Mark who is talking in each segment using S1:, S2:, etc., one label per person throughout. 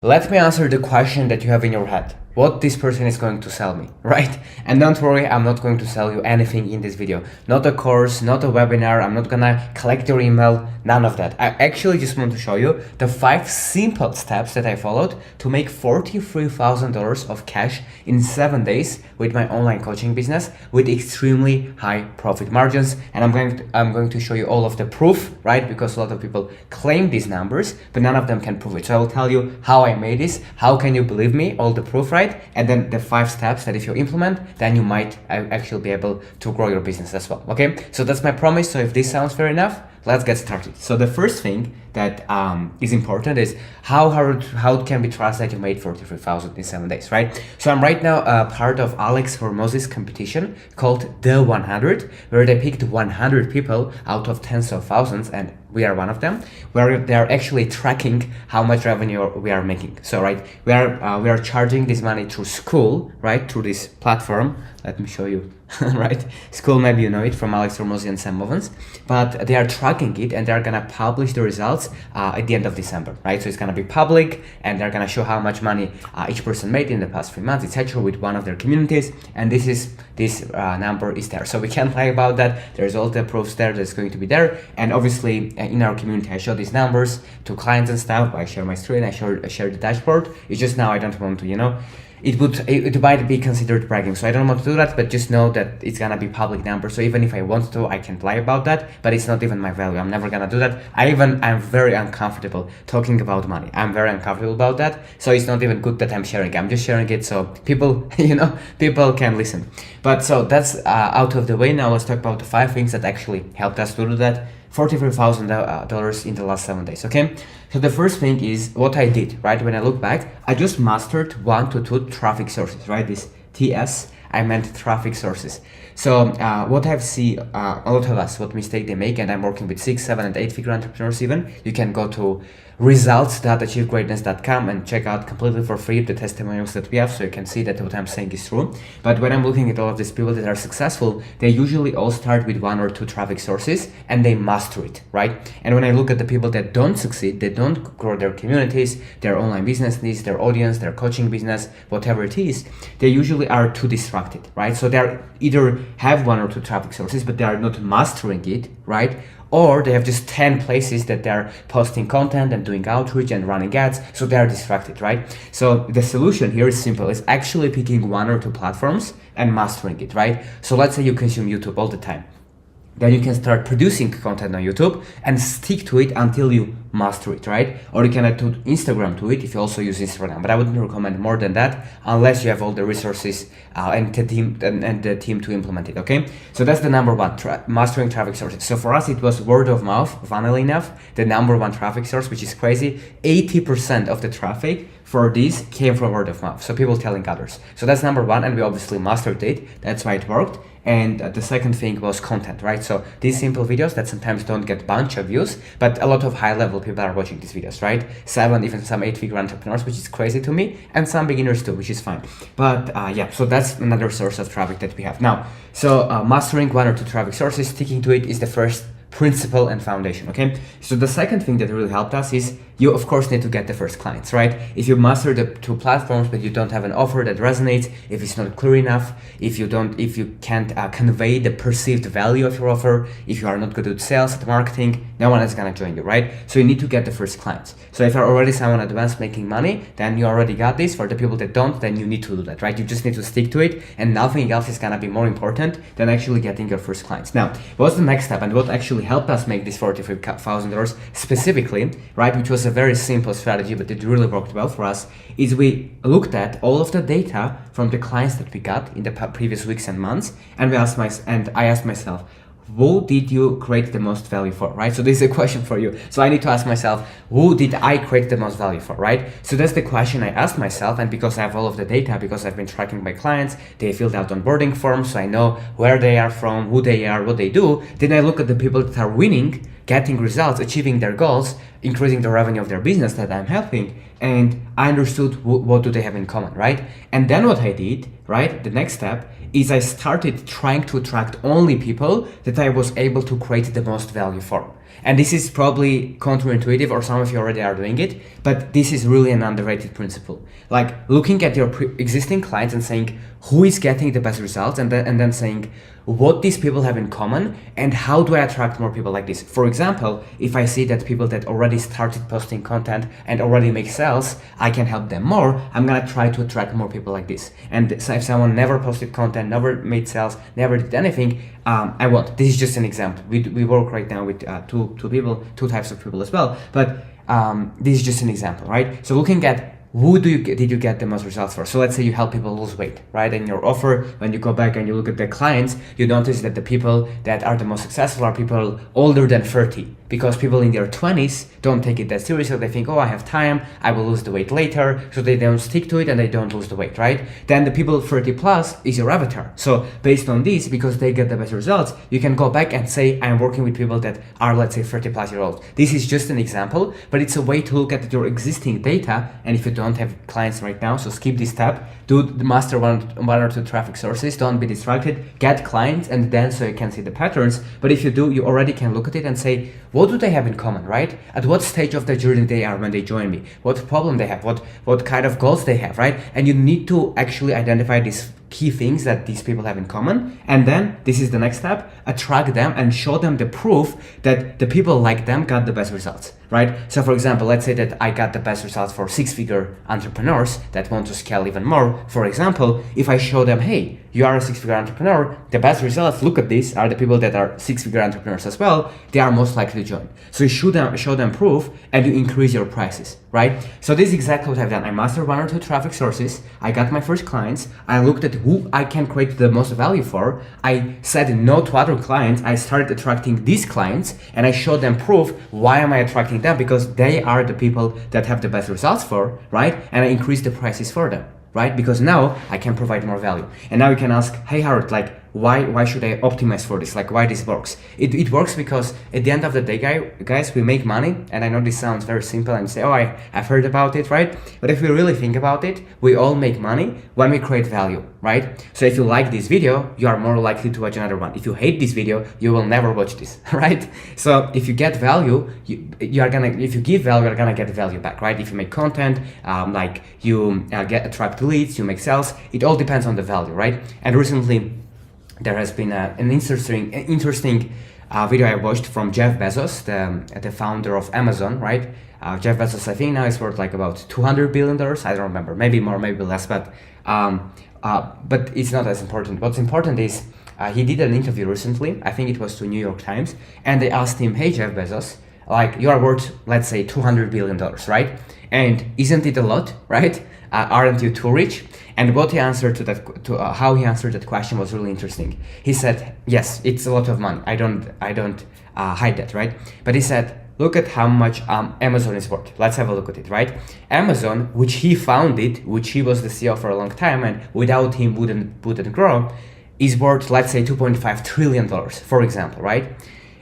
S1: Let me answer the question that you have in your head. What this person is going to sell me, right? And don't worry, I'm not going to sell you anything in this video. Not a course, not a webinar, I'm not gonna collect your email, none of that. I actually just want to show you the 5 simple steps that I followed to make $43,000 of cash in 7 days with my online coaching business with extremely high profit margins. And I'm going to show you all of the proof, right? Because a lot of people claim these numbers, but none of them can prove it. So I will tell you how I made this, how can you believe me, all the proof, right? And then the 5 steps that if you implement, then you might actually be able to grow your business as well. Okay, so that's my promise. So if this sounds fair enough, let's get started. So the first thing that is important is how can we trust that you made 43,000 in 7 days, right? So I'm right now part of Hormozi's competition called The 100, where they picked 100 people out of tens of thousands, and we are one of them, where they are actually tracking how much revenue we are making. So right, we are charging this money through Skool, right, through this platform. Let me show you. Right, Skool, maybe you know it from Hormozi and Sam Ovens, but they are tracking it and they're gonna publish the results at the end of December, right? So it's gonna be public and they're gonna show how much money each person made in the past 3 months, etc., with one of their communities, and this number is there, so we can't lie about that. There's all the proofs there that's going to be there, and obviously in our community I show these numbers to clients and stuff. I share my screen, I share the dashboard. It's just now I don't want to, it might be considered bragging, so I don't want to do that, but just know that it's gonna be public number. So even if I want to, I can lie about that, but it's not even my value. I'm never gonna do that. I'm very uncomfortable talking about money. I'm very uncomfortable about that, so it's not even good that I'm sharing. I'm just sharing it so people, people can listen. But so that's out of the way. Now let's talk about the 5 things that actually helped us to do that. $43,000 in the last 7 days. Okay, so the first thing is what I did, right? When I look back, I just mastered 1 to 2 traffic sources, right? This TS, I meant traffic sources. So what I've seen a lot of us, what mistake they make, and I'm working with 6, 7, and 8 figure entrepreneurs even. You can go to results.achievegreatness.com and check out completely for free the testimonials that we have, so you can see that what I'm saying is true. But when I'm looking at all of these people that are successful, they usually all start with 1 or 2 traffic sources and they master it, right? And when I look at the people that don't succeed, they don't grow their communities, their online business needs, their audience, their coaching business, whatever it is, they usually are too distracted, right? So they're either have 1 or 2 traffic sources, but they are not mastering it, right? Or they have just 10 places that they're posting content and doing outreach and running ads, so they're distracted, right? So the solution here is simple. It's actually picking 1 or 2 platforms and mastering it, right? So let's say you consume YouTube all the time. Then you can start producing content on YouTube and stick to it until you master it, right? Or you can add to Instagram to it if you also use Instagram, but I wouldn't recommend more than that unless you have all the resources and the team to implement it. Okay, so that's the number 1, mastering traffic sources. So for us it was word of mouth, funnily enough, the number 1 traffic source, which is crazy. 80% of the traffic for this came from word of mouth, so people telling others. So that's number 1, and we obviously mastered it. That's why it worked. And the second thing was content, right? So these simple videos that sometimes don't get a bunch of views, but a lot of high level people are watching these videos, right? 7, even some 8 figure entrepreneurs, which is crazy to me, and some beginners too, which is fine. But yeah, so that's another source of traffic that we have now. So mastering 1 or 2 traffic sources, sticking to it is the first principle and foundation. Okay, so the second thing that really helped us is you of course need to get the first clients, right? If you master the 2 platforms but you don't have an offer that resonates, if it's not clear enough, if you can't convey the perceived value of your offer, if you are not good at sales, at marketing, no one is gonna join you, right? So you need to get the first clients. So if you're already someone advanced making money, then you already got this. For the people that don't, then you need to do that, right? You just need to stick to it, and nothing else is gonna be more important than actually getting your first clients. Now, what's the next step and what actually helped us make this $43,000 specifically, right, which was a very simple strategy, but it really worked well for us, is we looked at all of the data from the clients that we got in the previous weeks and months, and I asked myself, who did you create the most value for, right? So this is a question for you. So I need to ask myself, who did I create the most value for, right? So that's the question I asked myself, and because I have all of the data, because I've been tracking my clients, they filled out onboarding forms, so I know where they are from, who they are, what they do. Then I look at the people that are winning, getting results, achieving their goals, increasing the revenue of their business that I'm helping, and I understood what do they have in common, right? And then what I did, right, the next step is I started trying to attract only people that I was able to create the most value for. And this is probably counterintuitive, or some of you already are doing it, but this is really an underrated principle. Like looking at your existing clients and saying who is getting the best results, and then saying what these people have in common and how do I attract more people like this. For example, if I see that people that already started posting content and already make sales, I can help them more, I'm gonna try to attract more people like this. And so if someone never posted content, never made sales, never did anything, I won't. This is just an example. We work right now with two types of people as well, but this is just an example, right? So looking at who did you get the most results for? So let's say you help people lose weight, right? And your offer, when you go back and you look at the clients, you notice that the people that are the most successful are people older than 30, because people in their 20s don't take it that seriously. They think, oh, I have time, I will lose the weight later, so they don't stick to it and they don't lose the weight, right? Then the people 30 plus is your avatar. So based on this, because they get the best results, you can go back and say, I'm working with people that are, let's say, 30 plus year old. This is just an example, but it's a way to look at your existing data. And if you don't have clients right now, so skip this step, do master one or two traffic sources, don't be distracted, get clients, and then so you can see the patterns. But if you do, you already can look at it and say, what do they have in common, right? At what stage of the journey they are when they join me? What problem they have? What kind of goals they have, right? And you need to actually identify these key things that these people have in common. And then this is the next step, attract them and show them the proof that the people like them got the best results, right? So for example, let's say that I got the best results for 6-figure entrepreneurs that want to scale even more. For example, if I show them, hey, you are a 6-figure entrepreneur, the best results, look at this, are the people that are 6-figure entrepreneurs as well, they are most likely to join. So you show them proof and you increase your prices, right? So this is exactly what I've done. I mastered one or two traffic sources, I got my first clients, I looked at who I can create the most value for, I said no to other clients, I started attracting these clients, and I showed them proof. Why am I attracting them? Because they are the people that have the best results for, right? And I increased the prices for them, right? Because now I can provide more value. And now you can ask, hey Howard, like, why should I optimize for this? Like, why this works? It works because at the end of the day, guys, we make money. And I know this sounds very simple and say, oh, I've heard about it, right? But if we really think about it, we all make money when we create value, right? So if you like this video, you are more likely to watch another one. If you hate this video, you will never watch this, right? So if you get value, if you give value, you're gonna get value back, right? If you make content, like you attract leads, you make sales, it all depends on the value, right? And recently, there has been an interesting video I watched from Jeff Bezos, the founder of Amazon, right? Jeff Bezos, I think now is worth like about $200 billion. I don't remember, maybe more, maybe less, but it's not as important. What's important is he did an interview recently, I think it was to New York Times, and they asked him, hey, Jeff Bezos, like you are worth, let's say, $200 billion, right? And isn't it a lot, right? Aren't you too rich? And what he answered to how he answered that question was really interesting. He said, yes, it's a lot of money. I don't hide that, right? But he said, look at how much Amazon is worth. Let's have a look at it, right? Amazon, which he founded, which he was the CEO for a long time, and without him wouldn't grow, is worth, let's say, $2.5 trillion, for example, right?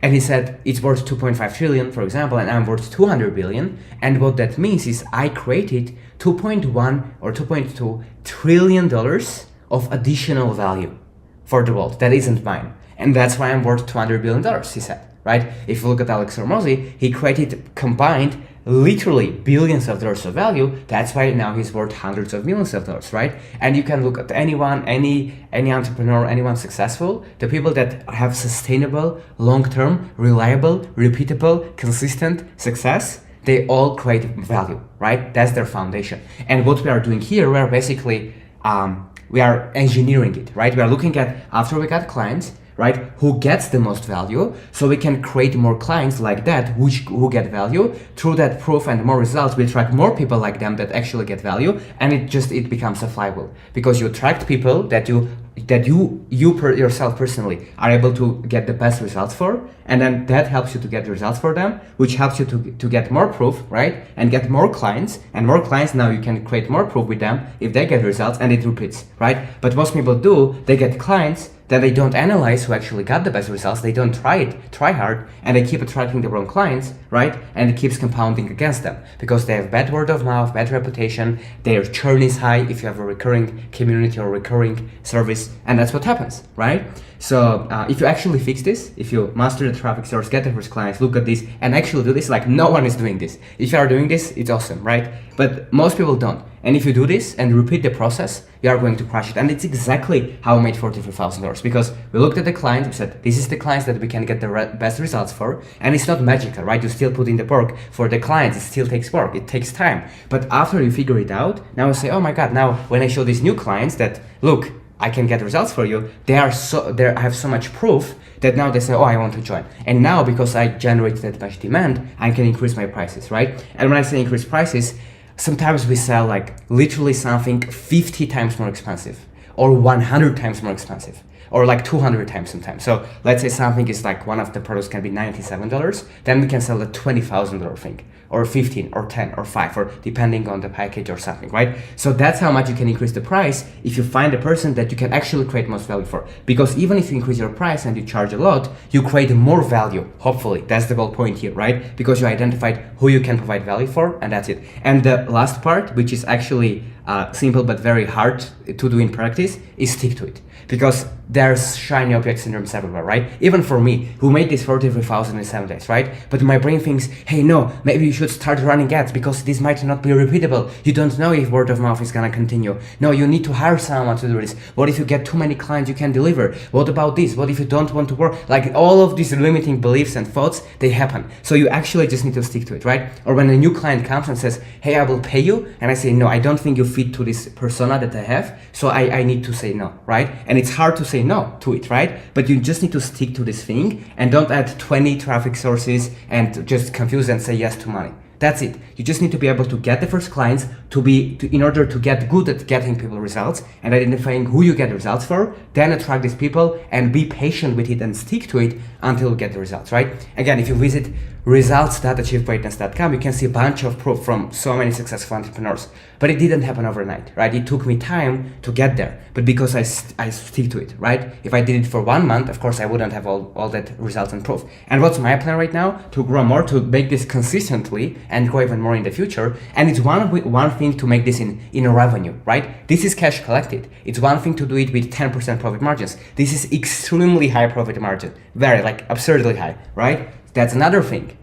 S1: And he said it's worth 2.5 trillion, for example, and I'm worth 200 billion. And what that means is I created 2.1 or 2.2 trillion dollars of additional value for the world that isn't mine. And that's why I'm worth $200 billion, he said, right? If you look at Alex Hormozi, he created combined literally billions of dollars of value. That's why now he's worth hundreds of millions of dollars, right? And you can look at anyone, any entrepreneur, anyone successful, the people that have sustainable, long-term, reliable, repeatable, consistent success, they all create value, right? That's their foundation. And what we are doing here, we are basically, we are engineering it, right? We are looking at, after we got clients, right, who gets the most value, so we can create more clients like that who get value. Through that proof and more results, we attract more people like them that actually get value, and it becomes a flywheel, because you attract people that you yourself personally are able to get the best results for, and then that helps you to get results for them, which helps you to get more proof, right, and get more clients, and more clients, now you can create more proof with them if they get results, and it repeats, right? But most people do, they get clients, then they don't analyze who actually got the best results, they don't try hard, and they keep attracting the wrong clients, right? And it keeps compounding against them, because they have bad word of mouth, bad reputation, their churn is high if you have a recurring community or recurring service, and that's what happens, right? So if you actually fix this, if you master the traffic source, get the first clients, look at this, and actually do this, like no one is doing this. If you are doing this, it's awesome, right? But most people don't. And if you do this and repeat the process, you are going to crush it. And it's exactly how we made $43,000, because we looked at the client, we said, this is the clients that we can get the best results for. And it's not magical, right? You still put in the work for the clients. It still takes work. It takes time. But after you figure it out, now you say, oh my God, now when I show these new clients that, look, I can get results for you, I have so much proof that now they say, oh, I want to join. And now, because I generated that much demand, I can increase my prices, right? And when I say increase prices, sometimes we sell like literally something 50 times more expensive, or 100 times more expensive, or like 200 times sometimes. So let's say something is like, one of the products can be $97, then we can sell a $20,000 thing, or 15 or 10 or 5, or depending on the package or something, right? So that's how much you can increase the price if you find a person that you can actually create most value for. Because even if you increase your price and you charge a lot, you create more value, hopefully. That's the whole point here, right? Because you identified who you can provide value for, and that's it. And the last part, which is actually simple but very hard to do in practice, is stick to it. Because there's shiny object syndromes everywhere, right? Even for me, who made this 43,000 in 7 days, right? But my brain thinks, hey, no, maybe you should start running ads because this might not be repeatable. You don't know if word of mouth is gonna continue. No, you need to hire someone to do this. What if you get too many clients you can deliver? What about this? What if you don't want to work? Like all of these limiting beliefs and thoughts, they happen. So you actually just need to stick to it, right? Or when a new client comes and says, hey, I will pay you. And I say, no, I don't think you fit to this persona that I have. So I need to say no, right? And it's hard to say no to it, right? But you just need to stick to this thing and don't add 20 traffic sources and just confuse and say yes to money. That's it. You just need to be able to get the first clients in order to get good at getting people results and identifying who you get results for, then attract these people and be patient with it and stick to it until you get the results, right? Again, if you visit results.achievegreatness.com, you can see a bunch of proof from so many successful entrepreneurs. But it didn't happen overnight, right? It took me time to get there, but because I stick to it, right? If I did it for 1 month, of course, I wouldn't have all that results and proof. And what's my plan right now? To grow more, to make this consistently and grow even more in the future. And it's one thing to make this in a revenue, right? This is cash collected. It's one thing to do it with 10% profit margins. This is extremely high profit margin, very like absurdly high, right? That's another thing.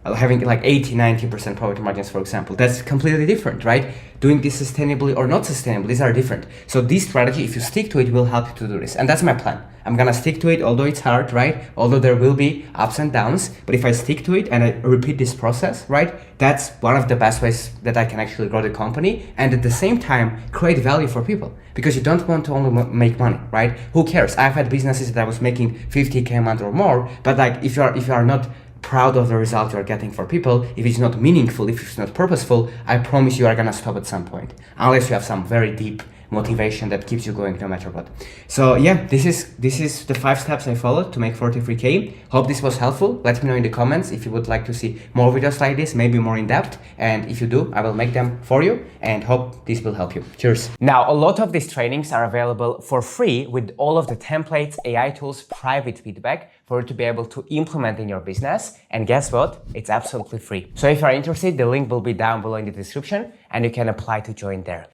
S1: Having like 80-90% profit margins, for example, that's completely different, right? Doing this sustainably or not sustainable, these are different. So this strategy, if you stick to it, will help you to do this. And that's my plan. I'm gonna stick to it, although it's hard, right? Although there will be ups and downs, but if I stick to it and I repeat this process, right? That's one of the best ways that I can actually grow the company and at the same time create value for people. Because you don't want to only make money, right? Who cares? I've had businesses that I was making 50K a month or more, but like if you are not proud of the result you're getting for people, if it's not meaningful, if it's not purposeful, I promise you are gonna stop at some point, unless you have some very deep motivation that keeps you going no matter what. So yeah, this is the 5 steps I followed to make 43K. Hope this was helpful. Let me know in the comments if you would like to see more videos like this, maybe more in depth, and if you do, I will make them for you and hope this will help you. Cheers. Now, a lot of these trainings are available for free with all of the templates, AI tools, private feedback for you to be able to implement in your business. And guess what? It's absolutely free. So if you're interested, the link will be down below in the description and you can apply to join there.